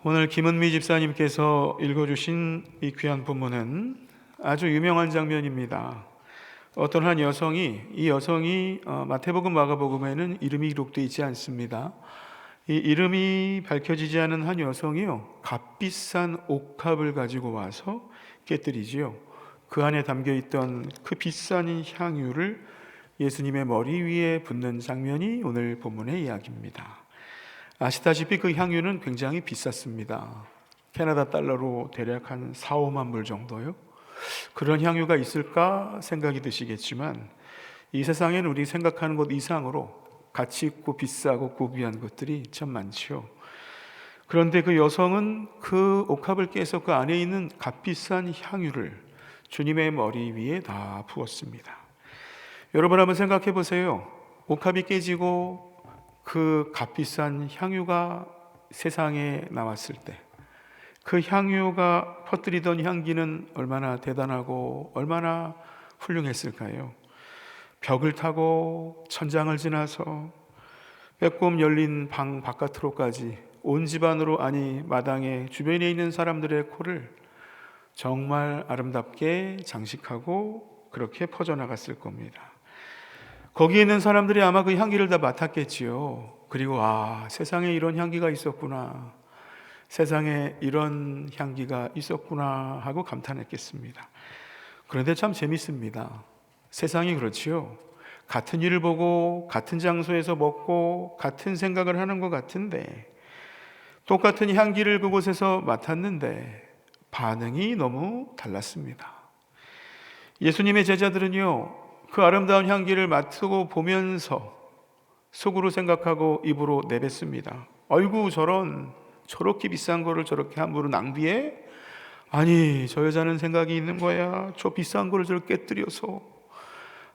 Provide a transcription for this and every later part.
오늘 김은미 집사님께서 읽어주신 이 귀한 본문은 아주 유명한 장면입니다. 어떤 한 여성이 마태복음, 마가복음에는 이름이 기록되어 있지 않습니다. 이 이름이 밝혀지지 않은 한 여성이요, 값비싼 옥합을 가지고 와서 깨뜨리지요. 그 안에 담겨있던 그 비싼 향유를 예수님의 머리 위에 붓는 장면이 오늘 본문의 이야기입니다. 아시다시피 그 향유는 굉장히 비쌌습니다. 캐나다 달러로 대략 한 4, 5만 불 정도요. 그런 향유가 있을까 생각이 드시겠지만 이 세상에는 우리 생각하는 것 이상으로 가치 있고 비싸고 고귀한 것들이 참 많지요. 그런데 그 여성은 그 옥합을 깨서 그 안에 있는 값비싼 향유를 주님의 머리 위에 다 부었습니다. 여러분 한번 생각해 보세요. 옥합이 깨지고 그 값비싼 향유가 세상에 나왔을 때 그 향유가 퍼뜨리던 향기는 얼마나 대단하고 얼마나 훌륭했을까요? 벽을 타고 천장을 지나서 빼꼼 열린 방 바깥으로까지 온 집안으로, 아니 마당에 주변에 있는 사람들의 코를 정말 아름답게 장식하고 그렇게 퍼져나갔을 겁니다. 거기에 있는 사람들이 아마 그 향기를 다 맡았겠지요. 그리고 세상에 이런 향기가 있었구나, 세상에 이런 향기가 있었구나 하고 감탄했겠습니다. 그런데 참 재밌습니다. 세상이 그렇지요. 같은 일을 보고 같은 장소에서 먹고 같은 생각을 하는 것 같은데, 똑같은 향기를 그곳에서 맡았는데 반응이 너무 달랐습니다. 예수님의 제자들은요, 그 아름다운 향기를 맡고 보면서 속으로 생각하고 입으로 내뱉습니다. 아이고, 저렇게 비싼 거를 저렇게 함부로 낭비해? 아니, 저 여자는 생각이 있는 거야. 저 비싼 거를 저렇게 깨뜨려서,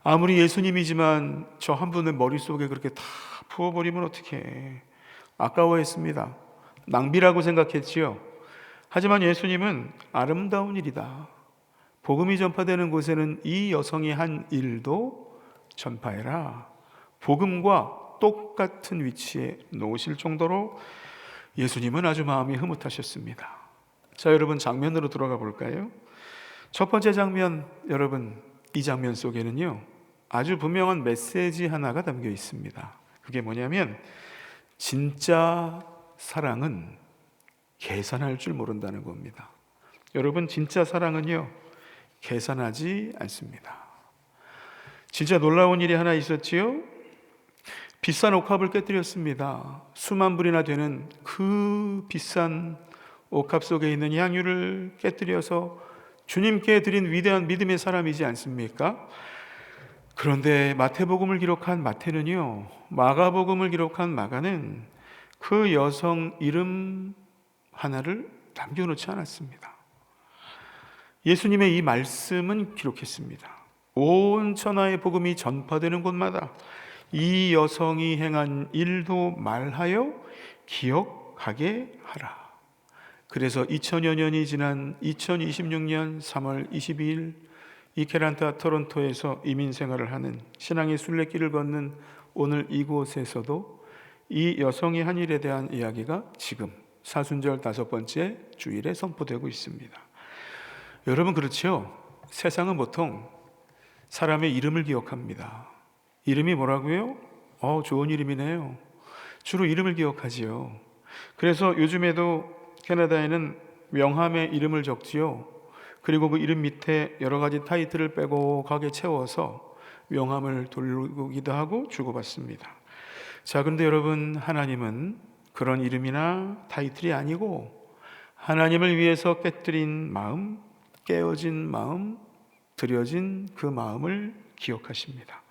아무리 예수님이지만 저 한 분의 머릿속에 그렇게 다 부어버리면 어떡해. 아까워했습니다. 낭비라고 생각했지요. 하지만 예수님은 아름다운 일이다, 복음이 전파되는 곳에는 이 여성이 한 일도 전파해라, 복음과 똑같은 위치에 놓으실 정도로 예수님은 아주 마음이 흐뭇하셨습니다. 자, 여러분 장면으로 들어가 볼까요? 첫 번째 장면, 여러분 이 장면 속에는요 아주 분명한 메시지 하나가 담겨 있습니다. 그게 뭐냐면, 진짜 사랑은 계산할 줄 모른다는 겁니다. 여러분, 진짜 사랑은요 계산하지 않습니다. 진짜 놀라운 일이 하나 있었지요. 비싼 옥합을 깨뜨렸습니다. 수만 불이나 되는 그 비싼 옥합 속에 있는 향유를 깨뜨려서 주님께 드린 위대한 믿음의 사람이지 않습니까? 그런데 마태복음을 기록한 마태는요, 마가복음을 기록한 마가는 그 여성 이름 하나를 남겨놓지 않았습니다. 예수님의 이 말씀은 기록했습니다. 온 천하의 복음이 전파되는 곳마다 이 여성이 행한 일도 말하여 기억하게 하라. 그래서 2000여 년이 지난 2026년 3월 22일 이 캐나다 토론토에서 이민 생활을 하는 신앙의 순례길을 걷는 오늘 이곳에서도 이 여성이 한 일에 대한 이야기가 지금 사순절 5번째 주일에 선포되고 있습니다. 여러분, 그렇죠? 세상은 보통 사람의 이름을 기억합니다. 이름이 뭐라고요? 좋은 이름이네요. 주로 이름을 기억하지요. 그래서 요즘에도 캐나다에는 명함에 이름을 적지요. 그리고 그 이름 밑에 여러 가지 타이틀을 빼곡하게 채워서 명함을 돌리기도 하고 주고받습니다. 자, 그런데 여러분, 하나님은 그런 이름이나 타이틀이 아니고 하나님을 위해서 깨뜨린 마음, 깨어진 마음, 드려진 그 마음을 기억하십니다.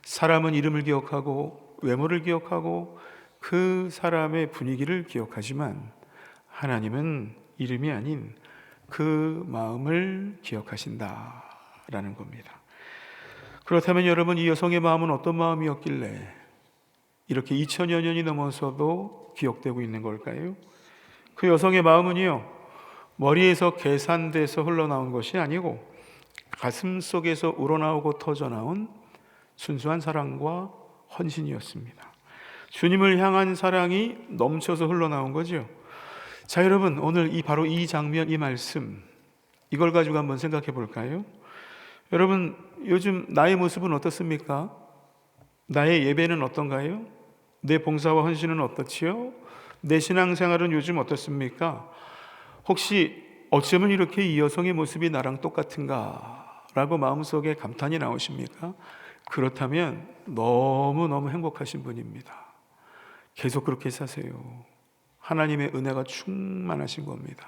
사람은 이름을 기억하고 외모를 기억하고 그 사람의 분위기를 기억하지만 하나님은 이름이 아닌 그 마음을 기억하신다라는 겁니다. 그렇다면 여러분, 이 여성의 마음은 어떤 마음이었길래 이렇게 2000여 년이 넘어서도 기억되고 있는 걸까요? 그 여성의 마음은요, 머리에서 계산돼서 흘러나온 것이 아니고 가슴 속에서 우러나오고 터져나온 순수한 사랑과 헌신이었습니다. 주님을 향한 사랑이 넘쳐서 흘러나온 거죠. 자, 여러분, 오늘 바로 이 장면, 이 말씀, 이걸 가지고 한번 생각해 볼까요? 여러분, 요즘 나의 모습은 어떻습니까? 나의 예배는 어떤가요? 내 봉사와 헌신은 어떻지요? 내 신앙생활은 요즘 어떻습니까? 혹시 어쩌면 이렇게 이 여성의 모습이 나랑 똑같은가? 라고 마음속에 감탄이 나오십니까? 그렇다면 너무너무 행복하신 분입니다. 계속 그렇게 사세요. 하나님의 은혜가 충만하신 겁니다.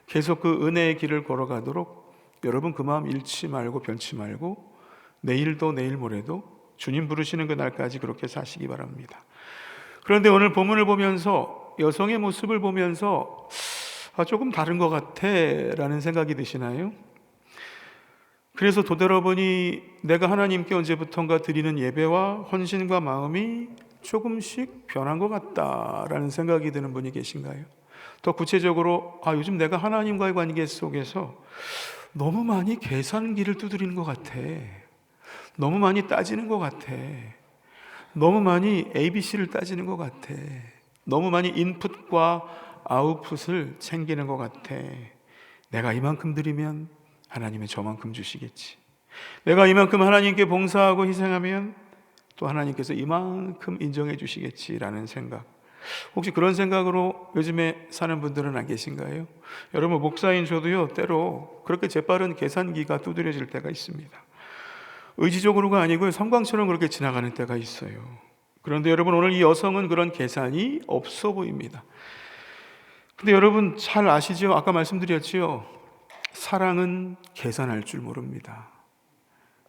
계속 그 은혜의 길을 걸어가도록 여러분 그 마음 잃지 말고 변치 말고 내일도 내일 모레도 주님 부르시는 그날까지 그렇게 사시기 바랍니다. 그런데 오늘 본문을 보면서 여성의 모습을 보면서 조금 다른 것 같아 라는 생각이 드시나요? 그래서 되돌아보니 내가 하나님께 언제부턴가 드리는 예배와 헌신과 마음이 조금씩 변한 것 같다라는 생각이 드는 분이 계신가요? 더 구체적으로 요즘 내가 하나님과의 관계 속에서 너무 많이 계산기를 두드리는 것 같아. 너무 많이 따지는 것 같아. 너무 많이 ABC를 따지는 것 같아. 너무 많이 인풋과 아웃풋을 챙기는 것 같아. 내가 이만큼 드리면 하나님은 저만큼 주시겠지. 내가 이만큼 하나님께 봉사하고 희생하면 또 하나님께서 이만큼 인정해 주시겠지라는 생각. 혹시 그런 생각으로 요즘에 사는 분들은 안 계신가요? 여러분, 목사인 저도요, 때로 그렇게 재빠른 계산기가 두드려질 때가 있습니다. 의지적으로가 아니고요, 섬광처럼 그렇게 지나가는 때가 있어요. 그런데 여러분, 오늘 이 여성은 그런 계산이 없어 보입니다. 근데 여러분 잘 아시죠? 아까 말씀드렸지요. 사랑은 계산할 줄 모릅니다.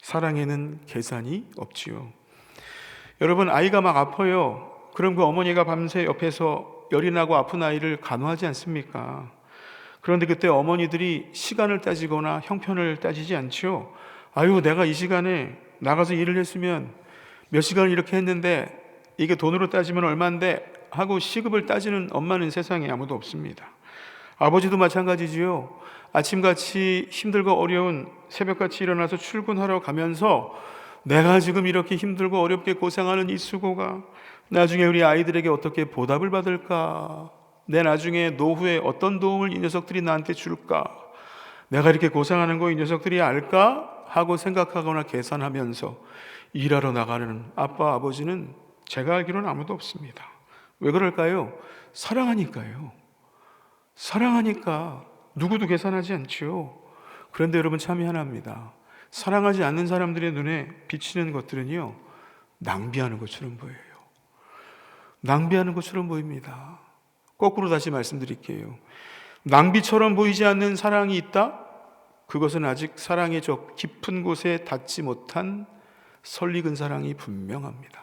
사랑에는 계산이 없지요. 여러분, 아이가 막 아파요. 그럼 그 어머니가 밤새 옆에서 열이 나고 아픈 아이를 간호하지 않습니까? 그런데 그때 어머니들이 시간을 따지거나 형편을 따지지 않죠. 아유, 내가 이 시간에 나가서 일을 했으면 몇 시간을 이렇게 했는데 이게 돈으로 따지면 얼마인데 하고 시급을 따지는 엄마는 세상에 아무도 없습니다. 아버지도 마찬가지지요. 아침같이 힘들고 어려운 새벽같이 일어나서 출근하러 가면서 내가 지금 이렇게 힘들고 어렵게 고생하는 이 수고가 나중에 우리 아이들에게 어떻게 보답을 받을까? 내 나중에 노후에 어떤 도움을 이 녀석들이 나한테 줄까? 내가 이렇게 고생하는 거 이 녀석들이 알까? 하고 생각하거나 계산하면서 일하러 나가는 아빠, 아버지는 제가 알기로는 아무도 없습니다. 왜 그럴까요? 사랑하니까요. 사랑하니까 누구도 계산하지 않죠. 그런데 여러분, 참 희한합니다. 사랑하지 않는 사람들의 눈에 비치는 것들은요, 낭비하는 것처럼 보여요. 낭비하는 것처럼 보입니다. 거꾸로 다시 말씀드릴게요. 낭비처럼 보이지 않는 사랑이 있다? 그것은 아직 사랑의 저 깊은 곳에 닿지 못한 설익은 사랑이 분명합니다.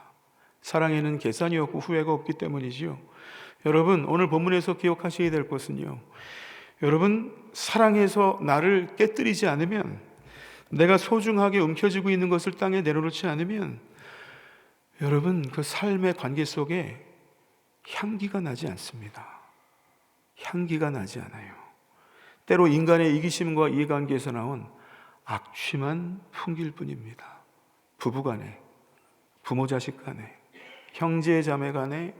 사랑에는 계산이 없고 후회가 없기 때문이지요. 여러분, 오늘 본문에서 기억하셔야 될 것은요, 여러분, 사랑해서 나를 깨뜨리지 않으면, 내가 소중하게 움켜쥐고 있는 것을 땅에 내려놓지 않으면 여러분, 그 삶의 관계 속에 향기가 나지 않습니다. 향기가 나지 않아요. 때로 인간의 이기심과 이해관계에서 나온 악취만 풍길 뿐입니다. 부부간에, 부모 자식 간에, 형제 자매 간에,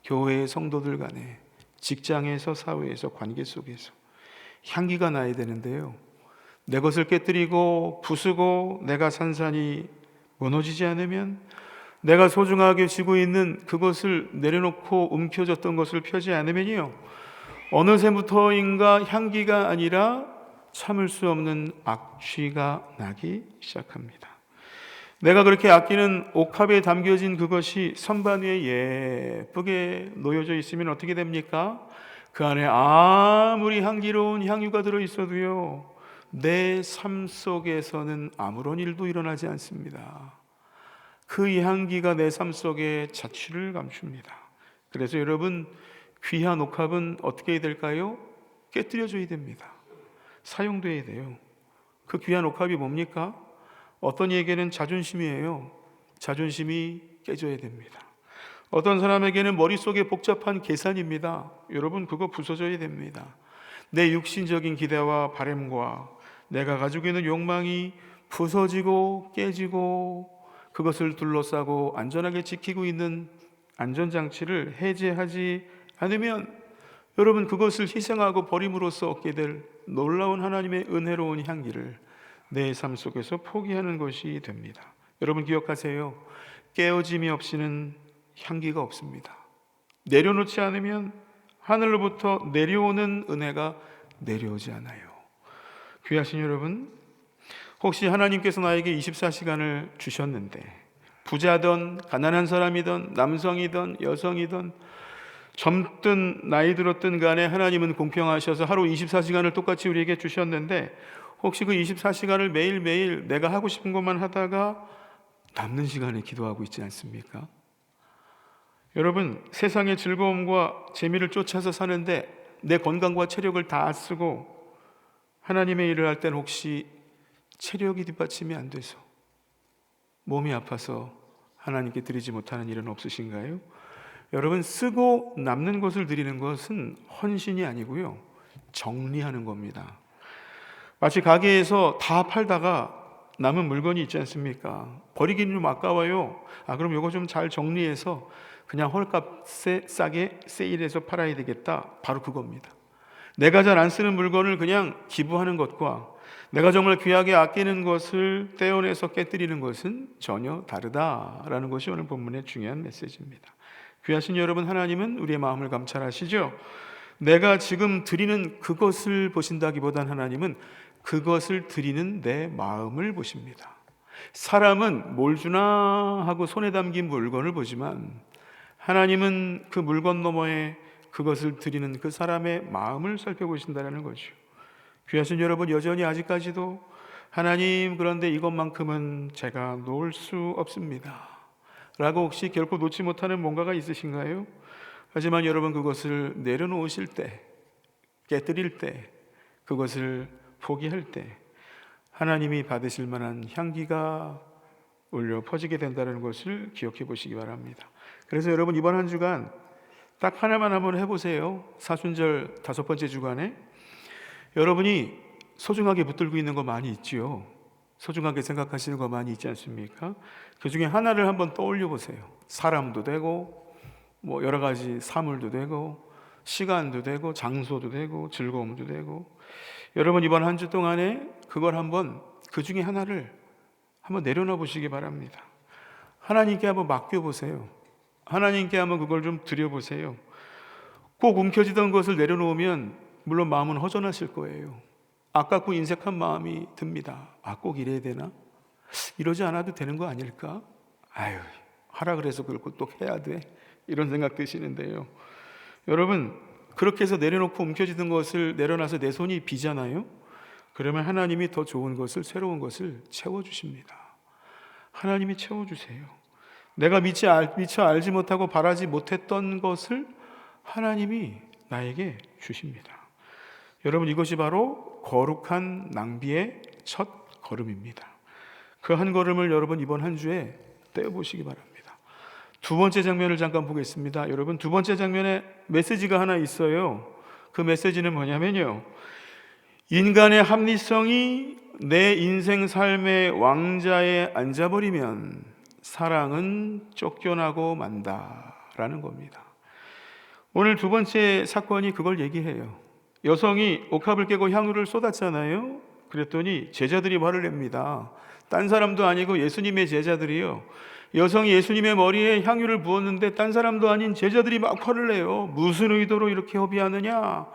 교회의 성도들 간에, 직장에서, 사회에서, 관계 속에서 향기가 나야 되는데요, 내 것을 깨뜨리고 부수고 내가 산산이 무너지지 않으면, 내가 소중하게 쥐고 있는 그것을 내려놓고 움켜졌던 것을 펴지 않으면요, 어느새부터인가 향기가 아니라 참을 수 없는 악취가 나기 시작합니다. 내가 그렇게 아끼는 옥합에 담겨진 그것이 선반 위에 예쁘게 놓여져 있으면 어떻게 됩니까? 그 안에 아무리 향기로운 향유가 들어있어도요, 내 삶 속에서는 아무런 일도 일어나지 않습니다. 그 향기가 내 삶 속에 자취를 감춥니다. 그래서 여러분, 귀한 옥합은 어떻게 해야 될까요? 깨뜨려줘야 됩니다. 사용돼야 돼요. 그 귀한 옥합이 뭡니까? 어떤 이에게는 자존심이에요. 자존심이 깨져야 됩니다. 어떤 사람에게는 머릿속에 복잡한 계산입니다. 여러분, 그거 부서져야 됩니다. 내 육신적인 기대와 바람과 내가 가지고 있는 욕망이 부서지고 깨지고 그것을 둘러싸고 안전하게 지키고 있는 안전장치를 해제하지 않으면 여러분, 그것을 희생하고 버림으로써 얻게 될 놀라운 하나님의 은혜로운 향기를 내 삶 속에서 포기하는 것이 됩니다. 여러분 기억하세요. 깨어짐이 없이는 향기가 없습니다. 내려놓지 않으면 하늘로부터 내려오는 은혜가 내려오지 않아요. 귀하신 여러분, 혹시 하나님께서 나에게 24시간을 주셨는데 부자든 가난한 사람이든 남성이든 여성이든 젊든 나이 들었든 간에 하나님은 공평하셔서 하루 24시간을 똑같이 우리에게 주셨는데 혹시 그 24시간을 매일매일 내가 하고 싶은 것만 하다가 남는 시간에 기도하고 있지 않습니까? 여러분, 세상의 즐거움과 재미를 쫓아서 사는데 내 건강과 체력을 다 쓰고 하나님의 일을 할 땐 혹시 체력이 뒷받침이 안 돼서 몸이 아파서 하나님께 드리지 못하는 일은 없으신가요? 여러분, 쓰고 남는 것을 드리는 것은 헌신이 아니고요, 정리하는 겁니다. 마치 가게에서 다 팔다가 남은 물건이 있지 않습니까? 버리기는 좀 아까워요. 그럼 이거 좀 잘 정리해서 그냥 헐값에 싸게 세일해서 팔아야 되겠다. 바로 그겁니다. 내가 잘 안 쓰는 물건을 그냥 기부하는 것과 내가 정말 귀하게 아끼는 것을 떼어내서 깨뜨리는 것은 전혀 다르다라는 것이 오늘 본문의 중요한 메시지입니다. 귀하신 여러분, 하나님은 우리의 마음을 감찰하시죠. 내가 지금 드리는 그것을 보신다기보단 하나님은 그것을 드리는 내 마음을 보십니다. 사람은 뭘 주나 하고 손에 담긴 물건을 보지만 하나님은 그 물건 너머에 그것을 드리는 그 사람의 마음을 살펴보신다는 거죠. 귀하신 여러분, 여전히 아직까지도 하나님, 그런데 이것만큼은 제가 놓을 수 없습니다 라고 혹시 결코 놓지 못하는 뭔가가 있으신가요? 하지만 여러분, 그것을 내려놓으실 때, 깨뜨릴 때, 그것을 포기할 때 하나님이 받으실 만한 향기가 울려 퍼지게 된다는 것을 기억해 보시기 바랍니다. 그래서 여러분, 이번 한 주간 딱 하나만 한번 해보세요. 사순절 5번째 주간에 여러분이 소중하게 붙들고 있는 거 많이 있지요. 소중하게 생각하시는 거 많이 있지 않습니까? 그 중에 하나를 한번 떠올려 보세요. 사람도 되고 여러 가지 사물도 되고 시간도 되고 장소도 되고 즐거움도 되고, 여러분 이번 한 주 동안에 그걸 한번, 그 중에 하나를 한번 내려놔 보시기 바랍니다. 하나님께 한번 맡겨보세요. 하나님께 한번 그걸 좀 드려보세요. 꼭 움켜쥐던 것을 내려놓으면 물론 마음은 허전하실 거예요. 아깝고 인색한 마음이 듭니다. 꼭 이래야 되나? 이러지 않아도 되는 거 아닐까? 하라 그래서 그걸 또 해야 돼? 이런 생각 드시는데요. 여러분, 그렇게 해서 내려놓고 움켜쥐던 것을 내려놔서 내 손이 비잖아요. 그러면 하나님이 더 좋은 것을, 새로운 것을 채워주십니다. 하나님이 채워주세요. 내가 미처 알지 못하고 바라지 못했던 것을 하나님이 나에게 주십니다. 여러분, 이것이 바로 거룩한 낭비의 첫 걸음입니다. 그 한 걸음을 여러분 이번 한 주에 떼어보시기 바랍니다. 두 번째 장면을 잠깐 보겠습니다. 여러분, 두 번째 장면에 메시지가 하나 있어요. 그 메시지는 뭐냐면요, 인간의 합리성이 내 인생 삶의 왕자에 앉아버리면 사랑은 쫓겨나고 만다라는 겁니다. 오늘 두 번째 사건이 그걸 얘기해요. 여성이 옥합을 깨고 향유를 쏟았잖아요. 그랬더니 제자들이 화를 냅니다. 딴 사람도 아니고 예수님의 제자들이요, 여성이 예수님의 머리에 향유를 부었는데 딴 사람도 아닌 제자들이 막 화를 내요. 무슨 의도로 이렇게 허비하느냐?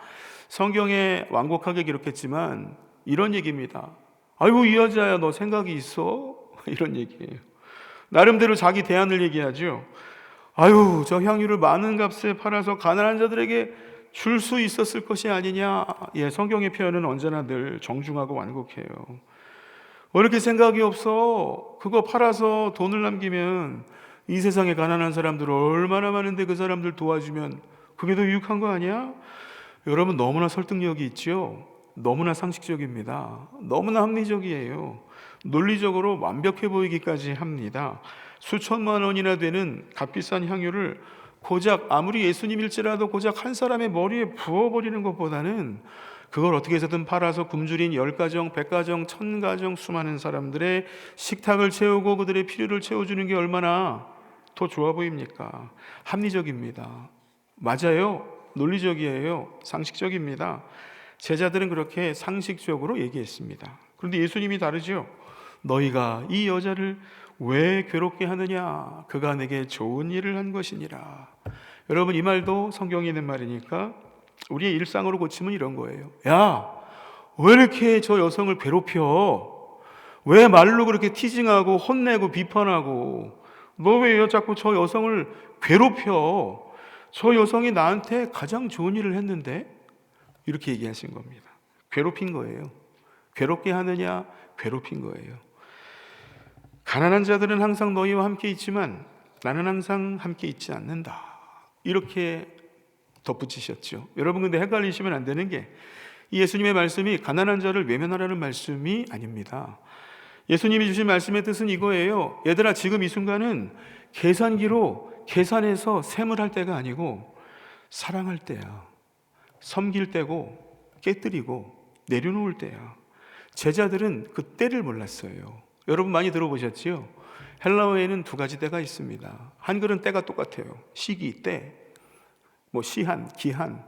성경에 완곡하게 기록했지만 이런 얘기입니다. 아이고, 이 여자야, 너 생각이 있어? 이런 얘기예요. 나름대로 자기 대안을 얘기하죠. 저 향유를 많은 값에 팔아서 가난한 자들에게 줄 수 있었을 것이 아니냐. 성경의 표현은 언제나 늘 정중하고 완곡해요. 왜 이렇게 생각이 없어? 그거 팔아서 돈을 남기면 이 세상에 가난한 사람들 얼마나 많은데 그 사람들 도와주면 그게 더 유익한 거 아니야? 여러분, 너무나 설득력이 있죠. 너무나 상식적입니다. 너무나 합리적이에요. 논리적으로 완벽해 보이기까지 합니다. 수천만 원이나 되는 값비싼 향유를 고작 아무리 예수님일지라도 고작 한 사람의 머리에 부어버리는 것보다는 그걸 어떻게 해서든 팔아서 굶주린 10가정, 100가정, 1000가정 수많은 사람들의 식탁을 채우고 그들의 필요를 채워주는 게 얼마나 더 좋아 보입니까? 합리적입니다. 맞아요. 논리적이에요. 상식적입니다. 제자들은 그렇게 상식적으로 얘기했습니다. 그런데 예수님이 다르죠. 너희가 이 여자를 왜 괴롭게 하느냐? 그가 내게 좋은 일을 한 것이니라. 여러분, 이 말도 성경에 있는 말이니까 우리의 일상으로 고치면 이런 거예요. 야, 왜 이렇게 저 여성을 괴롭혀? 왜 말로 그렇게 티징하고 혼내고 비판하고, 너 왜 자꾸 저 여성을 괴롭혀? 저 여성이 나한테 가장 좋은 일을 했는데? 이렇게 얘기하신 겁니다. 괴롭힌 거예요. 괴롭게 하느냐? 괴롭힌 거예요. 가난한 자들은 항상 너희와 함께 있지만 나는 항상 함께 있지 않는다. 이렇게 덧붙이셨죠. 여러분, 근데 헷갈리시면 안 되는 게 이 예수님의 말씀이 가난한 자를 외면하라는 말씀이 아닙니다. 예수님이 주신 말씀의 뜻은 이거예요. 얘들아, 지금 이 순간은 계산기로 계산해서 셈을 할 때가 아니고 사랑할 때야. 섬길 때고 깨뜨리고 내려놓을 때야. 제자들은 그 때를 몰랐어요. 여러분 많이 들어보셨지요? 헬라어에는 두 가지 때가 있습니다. 한글은 때가 똑같아요. 시기, 때, 뭐 시한, 기한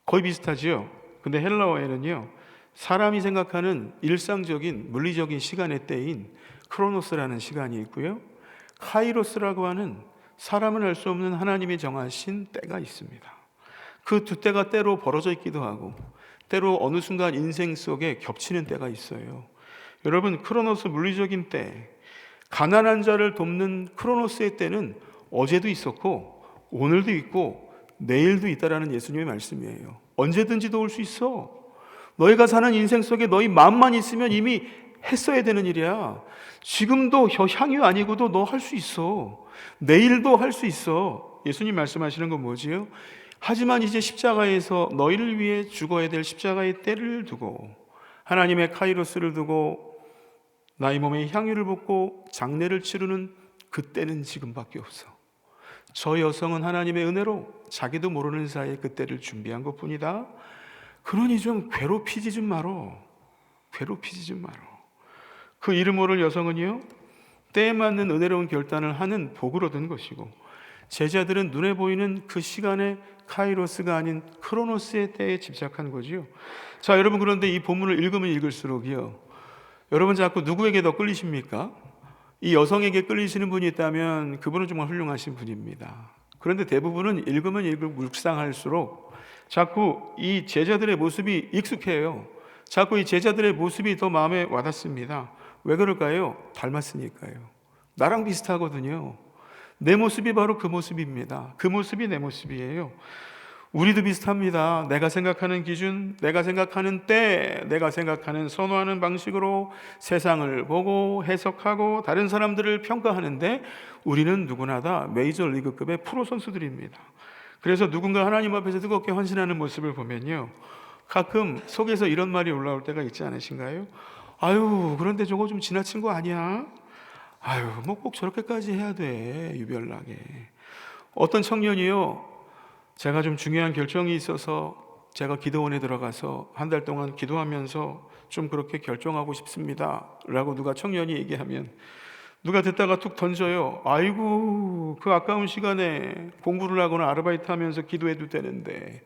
거의 비슷하지요. 근데 헬라어에는요, 사람이 생각하는 일상적인 물리적인 시간의 때인 크로노스라는 시간이 있고요, 카이로스라고 하는 사람은 알 수 없는 하나님이 정하신 때가 있습니다. 그 두 때가 때로 벌어져 있기도 하고 때로 어느 순간 인생 속에 겹치는 때가 있어요. 여러분, 크로노스 물리적인 때, 가난한 자를 돕는 크로노스의 때는 어제도 있었고 오늘도 있고 내일도 있다라는 예수님의 말씀이에요. 언제든지 도울 수 있어. 너희가 사는 인생 속에 너희 마음만 있으면 이미 했어야 되는 일이야. 지금도 향유 아니고도 너 할 수 있어. 내일도 할 수 있어. 예수님 말씀하시는 건 뭐지요? 하지만 이제 십자가에서 너희를 위해 죽어야 될 십자가의 때를 두고 하나님의 카이로스를 두고 나의 몸에 향유를 붓고 장례를 치르는 그때는 지금밖에 없어. 저 여성은 하나님의 은혜로 자기도 모르는 사이에 그때를 준비한 것뿐이다. 그러니 좀 괴롭히지 좀 말어. 괴롭히지 좀 말어. 그 이름 모를 여성은요, 때에 맞는 은혜로운 결단을 하는 복을 얻은 것이고, 제자들은 눈에 보이는 그 시간의 카이로스가 아닌 크로노스의 때에 집착한 거지요. 자, 여러분, 그런데 이 본문을 읽으면 읽을수록이요, 여러분 자꾸 누구에게 더 끌리십니까? 이 여성에게 끌리시는 분이 있다면 그분은 정말 훌륭하신 분입니다. 그런데 대부분은 읽으면 읽을수록 묵상할수록 자꾸 이 제자들의 모습이 익숙해요. 자꾸 이 제자들의 모습이 더 마음에 와닿습니다. 왜 그럴까요? 닮았으니까요. 나랑 비슷하거든요. 내 모습이 바로 그 모습입니다. 그 모습이 내 모습이에요. 우리도 비슷합니다. 내가 생각하는 기준, 내가 생각하는 때, 내가 생각하는 선호하는 방식으로 세상을 보고 해석하고 다른 사람들을 평가하는데 우리는 누구나 다 메이저리그급의 프로 선수들입니다. 그래서 누군가 하나님 앞에서 뜨겁게 헌신하는 모습을 보면요, 가끔 속에서 이런 말이 올라올 때가 있지 않으신가요? 아유, 그런데 저거 좀 지나친 거 아니야? 아유, 뭐 꼭 저렇게까지 해야 돼, 유별나게. 어떤 청년이요, 제가 좀 중요한 결정이 있어서 제가 기도원에 들어가서 한 달 동안 기도하면서 좀 그렇게 결정하고 싶습니다 라고 누가 청년이 얘기하면 누가 듣다가 툭 던져요. 아이고, 그 아까운 시간에 공부를 하거나 아르바이트 하면서 기도해도 되는데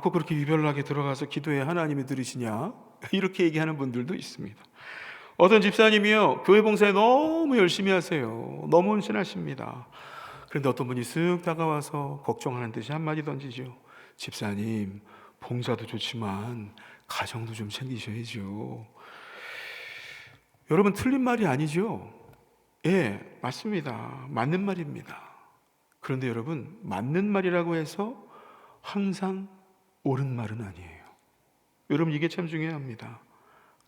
꼭 그렇게 유별나게 들어가서 기도해 하나님이 들으시냐? 이렇게 얘기하는 분들도 있습니다. 어떤 집사님이요, 교회 봉사에 너무 열심히 하세요. 너무 헌신하십니다. 그런데 어떤 분이 쓱 다가와서 걱정하는 듯이 한마디 던지죠. 집사님, 봉사도 좋지만 가정도 좀 챙기셔야죠. 여러분, 틀린 말이 아니죠? 예, 맞습니다. 맞는 말입니다. 그런데 여러분, 맞는 말이라고 해서 항상 옳은 말은 아니에요. 여러분, 이게 참 중요합니다.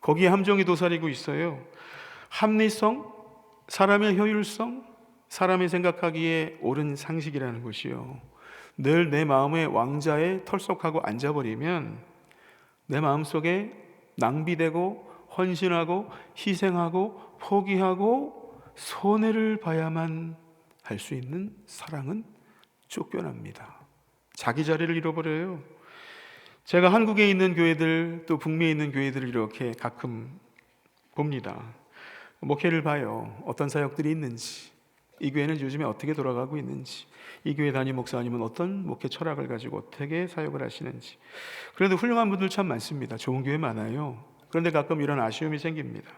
거기에 함정이 도사리고 있어요. 합리성, 사람의 효율성, 사람이 생각하기에 옳은 상식이라는 것이요, 늘 내 마음의 왕자에 털썩하고 앉아버리면 내 마음속에 낭비되고 헌신하고 희생하고 포기하고 손해를 봐야만 할 수 있는 사랑은 쫓겨납니다. 자기 자리를 잃어버려요. 제가 한국에 있는 교회들, 또 북미에 있는 교회들을 이렇게 가끔 봅니다. 목회를 봐요. 어떤 사역들이 있는지. 이 교회는 요즘에 어떻게 돌아가고 있는지, 이 교회 담임 목사님은 어떤 목회 철학을 가지고 어떻게 사역을 하시는지. 그래도 훌륭한 분들 참 많습니다. 좋은 교회 많아요. 그런데 가끔 이런 아쉬움이 생깁니다.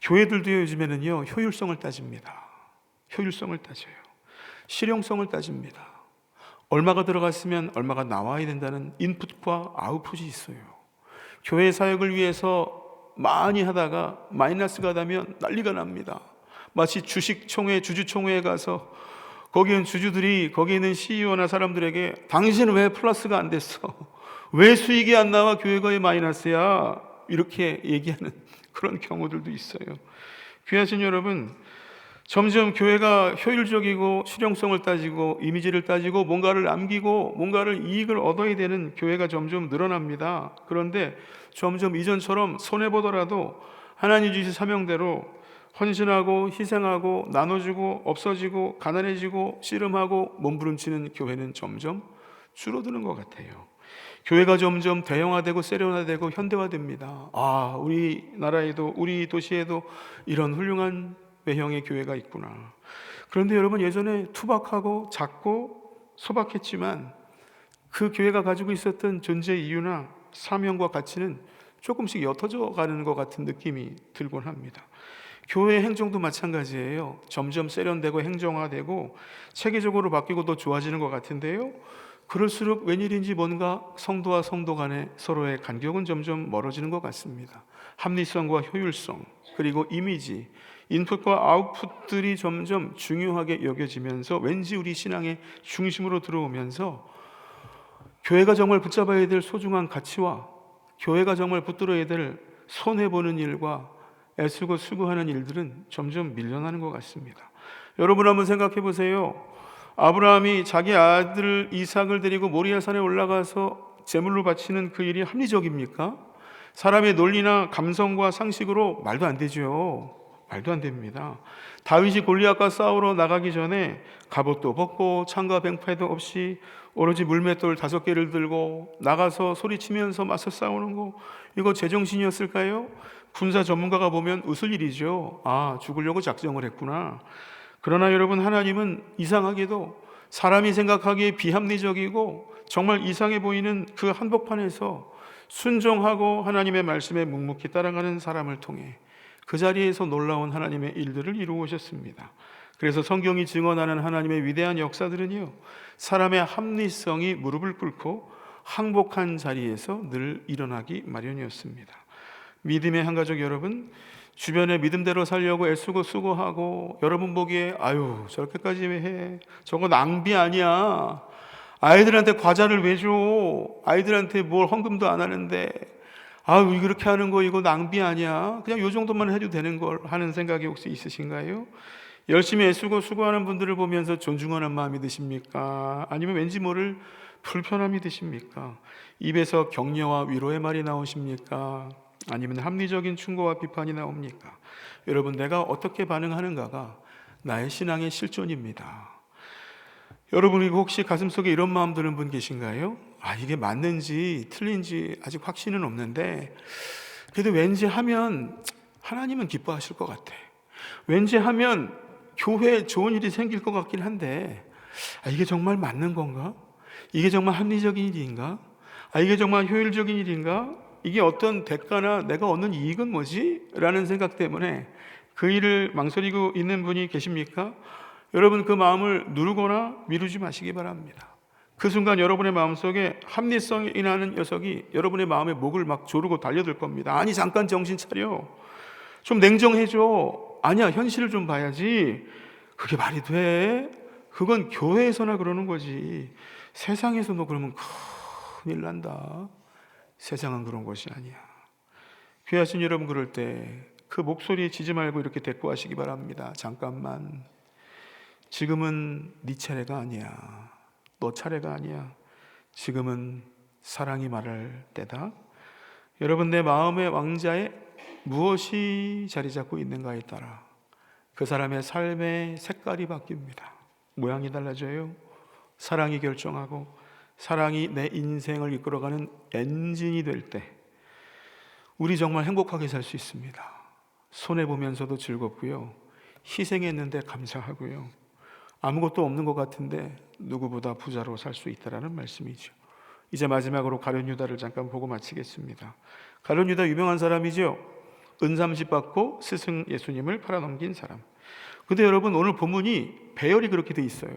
교회들도 요즘에는요, 효율성을 따집니다. 효율성을 따져요. 실용성을 따집니다. 얼마가 들어갔으면 얼마가 나와야 된다는 인풋과 아웃풋이 있어요. 교회 사역을 위해서 많이 하다가 마이너스가 나면 난리가 납니다. 마치 주식총회, 주주총회에 가서 거기 있는 주주들이 거기 있는 CEO나 사람들에게 당신은 왜 플러스가 안 됐어? 왜 수익이 안 나와? 교회가 왜 마이너스야? 이렇게 얘기하는 그런 경우들도 있어요. 귀하신 여러분, 점점 교회가 효율적이고 실용성을 따지고 이미지를 따지고 뭔가를 남기고 뭔가를 이익을 얻어야 되는 교회가 점점 늘어납니다. 그런데 점점 이전처럼 손해보더라도 하나님 주신 사명대로 헌신하고 희생하고 나눠주고 없어지고 가난해지고 씨름하고 몸부림치는 교회는 점점 줄어드는 것 같아요. 교회가 점점 대형화되고 세련화되고 현대화됩니다. 우리나라에도 우리 도시에도 이런 훌륭한 외형의 교회가 있구나. 그런데 여러분, 예전에 투박하고 작고 소박했지만 그 교회가 가지고 있었던 존재 이유나 사명과 가치는 조금씩 옅어져 가는 것 같은 느낌이 들곤 합니다. 교회 행정도 마찬가지예요. 점점 세련되고 행정화되고 체계적으로 바뀌고 더 좋아지는 것 같은데요, 그럴수록 웬일인지 뭔가 성도와 성도 간의 서로의 간격은 점점 멀어지는 것 같습니다. 합리성과 효율성, 그리고 이미지, 인풋과 아웃풋들이 점점 중요하게 여겨지면서 왠지 우리 신앙의 중심으로 들어오면서 교회가 정말 붙잡아야 될 소중한 가치와 교회가 정말 붙들어야 될 손해보는 일과 애쓰고 수고하는 일들은 점점 밀려나는 것 같습니다. 여러분 한번 생각해 보세요. 아브라함이 자기 아들 이삭을 데리고 모리아 산에 올라가서 제물로 바치는 그 일이 합리적입니까? 사람의 논리나 감성과 상식으로 말도 안 되죠. 말도 안 됩니다. 다윗이 골리앗과 싸우러 나가기 전에 갑옷도 벗고 창과 병패도 없이 오로지 물맷돌 5개를 들고 나가서 소리치면서 맞서 싸우는 거, 이거 제정신이었을까요? 군사 전문가가 보면 웃을 일이죠. 죽으려고 작정을 했구나. 그러나 여러분, 하나님은 이상하게도 사람이 생각하기에 비합리적이고 정말 이상해 보이는 그 한복판에서 순종하고 하나님의 말씀에 묵묵히 따라가는 사람을 통해 그 자리에서 놀라운 하나님의 일들을 이루어 오셨습니다. 그래서 성경이 증언하는 하나님의 위대한 역사들은요, 사람의 합리성이 무릎을 꿇고 항복한 자리에서 늘 일어나기 마련이었습니다. 믿음의 한 가족 여러분, 주변에 믿음대로 살려고 애쓰고 수고하고 여러분 보기에 저렇게까지 왜 해? 저거 낭비 아니야. 아이들한테 과자를 왜 줘? 아이들한테 뭘 헌금도 안 하는데 그렇게 하는 거 이거 낭비 아니야? 그냥 요 정도만 해도 되는 걸 하는 생각이 혹시 있으신가요? 열심히 애쓰고 수고하는 분들을 보면서 존중하는 마음이 드십니까? 아니면 왠지 모를 불편함이 드십니까? 입에서 격려와 위로의 말이 나오십니까? 아니면 합리적인 충고와 비판이 나옵니까? 여러분, 내가 어떻게 반응하는가가 나의 신앙의 실존입니다. 여러분, 이거 혹시 가슴속에 이런 마음 드는 분 계신가요? 이게 맞는지 틀린지 아직 확신은 없는데 그래도 왠지 하면 하나님은 기뻐하실 것 같아. 왠지 하면 교회에 좋은 일이 생길 것 같긴 한데 이게 정말 맞는 건가? 이게 정말 합리적인 일인가? 이게 정말 효율적인 일인가? 이게 어떤 대가나 내가 얻는 이익은 뭐지? 라는 생각 때문에 그 일을 망설이고 있는 분이 계십니까? 여러분, 그 마음을 누르거나 미루지 마시기 바랍니다. 그 순간 여러분의 마음속에 합리성이 인하는 녀석이 여러분의 마음에 목을 막 조르고 달려들 겁니다. 잠깐 정신 차려. 좀 냉정해져. 아니야, 현실을 좀 봐야지. 그게 말이 돼? 그건 교회에서나 그러는 거지. 세상에서 너 그러면 큰일 난다. 세상은 그런 것이 아니야. 귀하신 여러분, 그럴 때 그 목소리 지지 말고 이렇게 대꾸하시기 바랍니다. 잠깐만. 지금은 네 차례가 아니야. 너 차례가 아니야. 지금은 사랑이 말할 때다. 여러분, 내 마음의 왕자에 무엇이 자리 잡고 있는가에 따라 그 사람의 삶의 색깔이 바뀝니다. 모양이 달라져요. 사랑이 결정하고 사랑이 내 인생을 이끌어가는 엔진이 될 때 우리 정말 행복하게 살 수 있습니다. 손해보면서도 즐겁고요, 희생했는데 감사하고요. 아무것도 없는 것 같은데 누구보다 부자로 살 수 있다라는 말씀이죠. 이제 마지막으로 가룟 유다를 잠깐 보고 마치겠습니다. 가룟 유다 유명한 사람이죠. 은30 받고 스승 예수님을 팔아넘긴 사람. 근데 여러분, 오늘 본문이 배열이 그렇게 돼 있어요.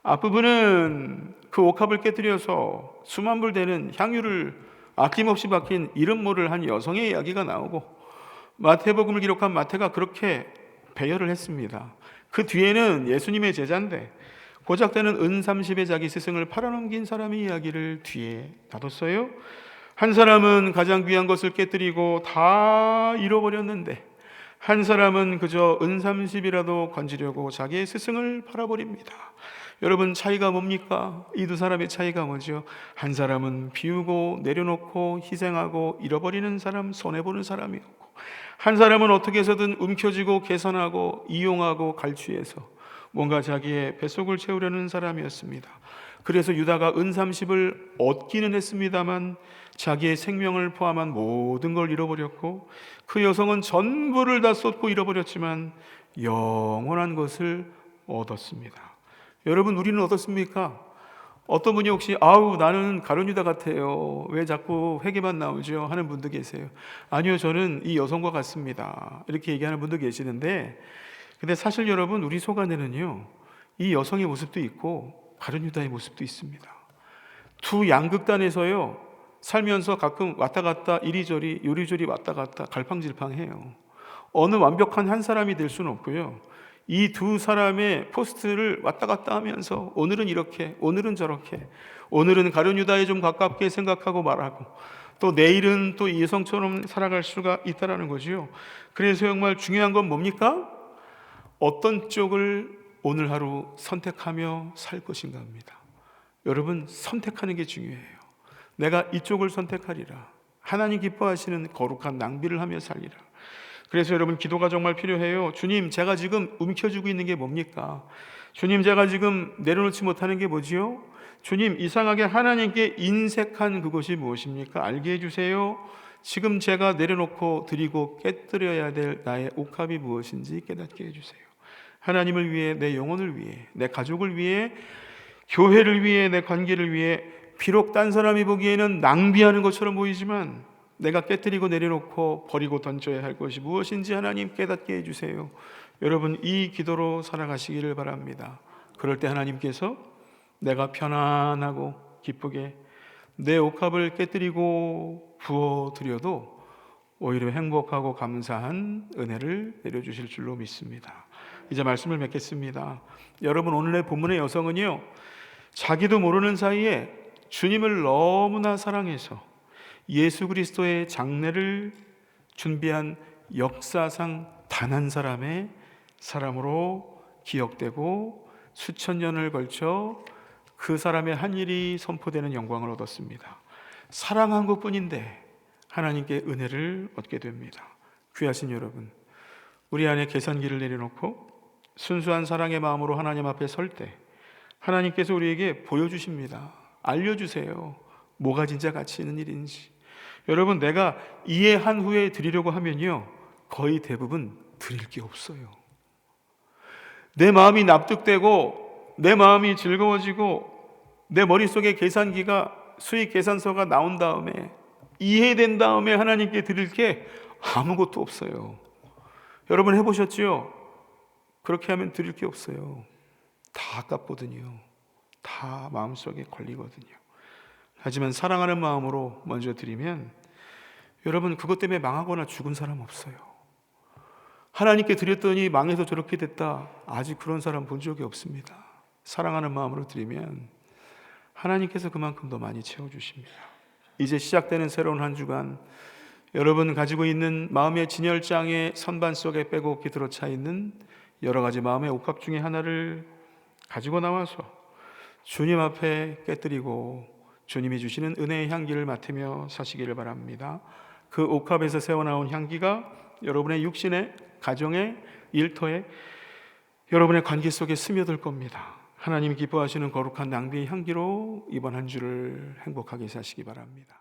앞부분은 그 옥합을 깨뜨려서 수만 불 되는 향유를 아낌없이 박힌 이름 모를 한 여성의 이야기가 나오고, 마태복음을 기록한 마태가 그렇게 배열을 했습니다. 그 뒤에는 예수님의 제자인데 고작 되는 은30에 자기 스승을 팔아넘긴 사람의 이야기를 뒤에 놔뒀어요. 한 사람은 가장 귀한 것을 깨뜨리고 다 잃어버렸는데, 한 사람은 그저 은30이라도 건지려고 자기의 스승을 팔아버립니다. 여러분, 차이가 뭡니까? 이 두 사람의 차이가 뭐죠? 한 사람은 비우고 내려놓고 희생하고 잃어버리는 사람, 손해보는 사람이었고, 한 사람은 어떻게 해서든 움켜쥐고 개선하고 이용하고 갈취해서 뭔가 자기의 뱃속을 채우려는 사람이었습니다. 그래서 유다가 은30을 얻기는 했습니다만 자기의 생명을 포함한 모든 걸 잃어버렸고, 그 여성은 전부를 다 쏟고 잃어버렸지만 영원한 것을 얻었습니다. 여러분, 우리는 어떻습니까? 어떤 분이 혹시 나는 가룟 유다 같아요, 왜 자꾸 회개만 나오죠? 하는 분도 계세요. 아니요, 저는 이 여성과 같습니다, 이렇게 얘기하는 분도 계시는데, 근데 사실 여러분, 우리 속 안에는요, 이 여성의 모습도 있고 가룟 유다의 모습도 있습니다. 두 양극단에서요 살면서 가끔 왔다 갔다 이리저리 요리조리 왔다 갔다 갈팡질팡해요. 어느 완벽한 한 사람이 될 수는 없고요, 이 두 사람의 포스트를 왔다 갔다 하면서 오늘은 이렇게 오늘은 저렇게, 오늘은 가룟 유다에 좀 가깝게 생각하고 말하고, 또 내일은 또 이 여성처럼 살아갈 수가 있다는 거죠. 그래서 정말 중요한 건 뭡니까? 어떤 쪽을 오늘 하루 선택하며 살 것인가 합니다. 여러분, 선택하는 게 중요해요. 내가 이쪽을 선택하리라. 하나님 기뻐하시는 거룩한 낭비를 하며 살리라. 그래서 여러분, 기도가 정말 필요해요. 주님, 제가 지금 움켜쥐고 있는 게 뭡니까? 주님, 제가 지금 내려놓지 못하는 게 뭐지요? 주님, 이상하게 하나님께 인색한 그것이 무엇입니까? 알게 해주세요. 지금 제가 내려놓고 드리고 깨뜨려야 될 나의 옥합이 무엇인지 깨닫게 해주세요. 하나님을 위해, 내 영혼을 위해, 내 가족을 위해, 교회를 위해, 내 관계를 위해, 비록 딴 사람이 보기에는 낭비하는 것처럼 보이지만 내가 깨뜨리고 내려놓고 버리고 던져야 할 것이 무엇인지 하나님 깨닫게 해주세요. 여러분, 이 기도로 살아가시기를 바랍니다. 그럴 때 하나님께서 내가 편안하고 기쁘게 내 옥합을 깨뜨리고 부어드려도 오히려 행복하고 감사한 은혜를 내려주실 줄로 믿습니다. 이제 말씀을 맺겠습니다. 여러분, 오늘의 본문의 여성은요, 자기도 모르는 사이에 주님을 너무나 사랑해서 예수 그리스도의 장례를 준비한 역사상 단 한 사람의 사람으로 기억되고 수천 년을 걸쳐 그 사람의 한 일이 선포되는 영광을 얻었습니다. 사랑한 것뿐인데 하나님께 은혜를 얻게 됩니다. 귀하신 여러분, 우리 안에 계산기를 내려놓고 순수한 사랑의 마음으로 하나님 앞에 설 때 하나님께서 우리에게 보여주십니다. 알려주세요. 뭐가 진짜 가치 있는 일인지. 여러분, 내가 이해한 후에 드리려고 하면요, 거의 대부분 드릴 게 없어요. 내 마음이 납득되고 내 마음이 즐거워지고 내 머릿속에 계산기가, 수익 계산서가 나온 다음에, 이해된 다음에 하나님께 드릴 게 아무것도 없어요. 여러분, 해보셨지요? 그렇게 하면 드릴 게 없어요. 다 아깝거든요. 다 마음속에 걸리거든요. 하지만 사랑하는 마음으로 먼저 드리면, 여러분, 그것 때문에 망하거나 죽은 사람 없어요. 하나님께 드렸더니 망해서 저렇게 됐다, 아직 그런 사람 본 적이 없습니다. 사랑하는 마음으로 드리면 하나님께서 그만큼 더 많이 채워주십니다. 이제 시작되는 새로운 한 주간, 여러분 가지고 있는 마음의 진열장의 선반 속에 빼곡히 들어차 있는 여러 가지 마음의 옥합 중에 하나를 가지고 나와서 주님 앞에 깨뜨리고 주님이 주시는 은혜의 향기를 맡으며 사시기를 바랍니다. 그 옥합에서 새어나온 향기가 여러분의 육신에, 가정에, 일터에, 여러분의 관계 속에 스며들 겁니다. 하나님이 기뻐하시는 거룩한 낭비의 향기로 이번 한 주를 행복하게 사시기 바랍니다.